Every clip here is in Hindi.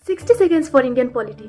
60 सेकेंड्स फॉर इंडियन पॉलिटी।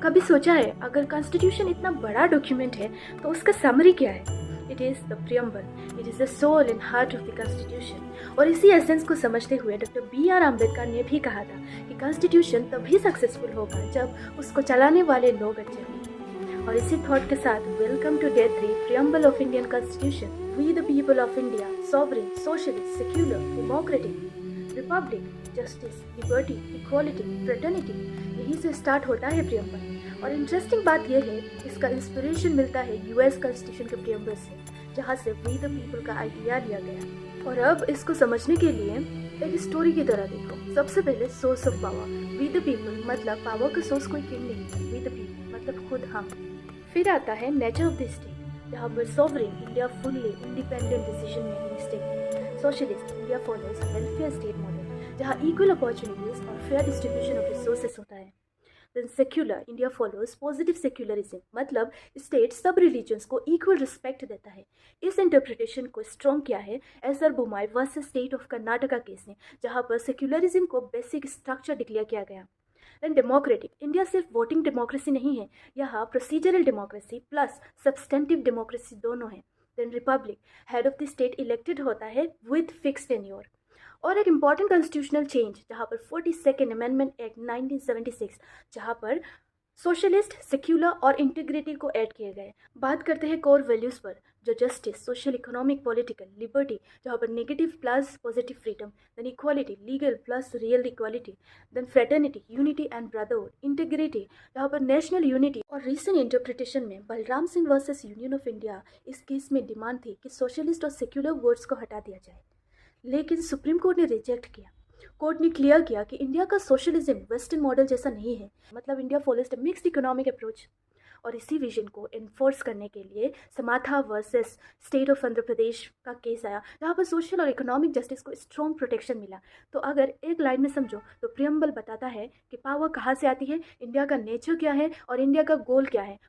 कभी सोचा है अगर कॉन्स्टिट्यूशन इतना बड़ा डॉक्यूमेंट है तो उसका समरी क्या है? It is the preamble, it is the soul and heart of the constitution. और इसी एसेंस को समझते हुए डॉक्टर B.R. अम्बेडकर ने भी कहा था कि कॉन्स्टिट्यूशन तभी सक्सेसफुल होगा जब उसको चलाने वाले लोग अच्छे हों। और इसी थॉट के साथ welcome to day 3 preamble of Indian constitution. We the people of India, sovereign, socialist, secular, democratic, republic, justice, liberty, equality, fraternity, यही से स्टार्ट होता है प्रियम्बल। और इंटरेस्टिंग बात यह है इसका इंस्पिरेशन मिलता है यूएस कॉन्स्टिट्यूशन के प्रियम्बल से, जहाँ से वी द पीपल का आइडिया लिया गया। और अब इसको समझने के लिए एक स्टोरी की तरह देखो। सबसे पहले source of power, we the people मतलब पावर का सोर्स कोई किंग नहीं, वी द पीपल मतलब खुद हम। फिर आता है नेचर ऑफ द स्टेट, जहाँ पर sovereign India fully independent decision making state. Socialist India follows welfare state model, जहाँ इक्वल अपॉर्चुनिटीज और फेयर डिस्ट्रीब्यूशन ऑफ रिसोर्सेस होता है। Then secular India follows positive secularism, मतलब स्टेट सब रिलीजन्स को इक्वल रिस्पेक्ट देता है। इस इंटरप्रिटेशन को स्ट्रॉन्ग किया है SR Bommai versus state of Karnataka case ने, जहाँ पर सेक्युलरिज्म को बेसिक स्ट्रक्चर डिक्लेयर किया गया। देन डेमोक्रेटिक इंडिया सिर्फ वोटिंग डेमोक्रेसी नहीं है, यहाँ procedural democracy plus substantive democracy दोनों है। Then republic, head of the state elected होता है विद फिक्स टेन्योर। और एक इम्पॉर्टेंट कॉन्स्टिट्यूशनल चेंज जहाँ पर 42nd अमेंडमेंट एक्ट 1976, जहाँ पर सोशलिस्ट, सेक्युलर और इंटीग्रिटी को ऐड किए गए। बात करते हैं कोर वैल्यूज़ पर, जो justice, social, economic, political, liberty, जहाँ पर negative plus positive freedom, then equality, legal plus real equality, then fraternity, unity and brotherhood, integrity, जहाँ पर नेशनल यूनिटी। और रिसेंट इंटरप्रिटेशन में Balram Singh versus union of India, इस केस में डिमांड थी कि सोशलिस्ट और सेक्युलर वर्ड्स को हटा दिया जाए, लेकिन सुप्रीम कोर्ट ने रिजेक्ट किया। कोर्ट ने क्लियर किया कि इंडिया का सोशलिज्म वेस्टर्न मॉडल जैसा नहीं है, मतलब India follows a mixed economic approach. और इसी विजन को एनफोर्स करने के लिए समाथा versus state of Andhra Pradesh का केस आया, जहाँ पर सोशल और इकोनॉमिक जस्टिस को स्ट्रॉन्ग प्रोटेक्शन मिला। तो अगर एक लाइन में समझो तो प्रियम्बल बताता है कि पावर कहाँ से आती है, इंडिया का नेचर क्या है और इंडिया का गोल क्या है।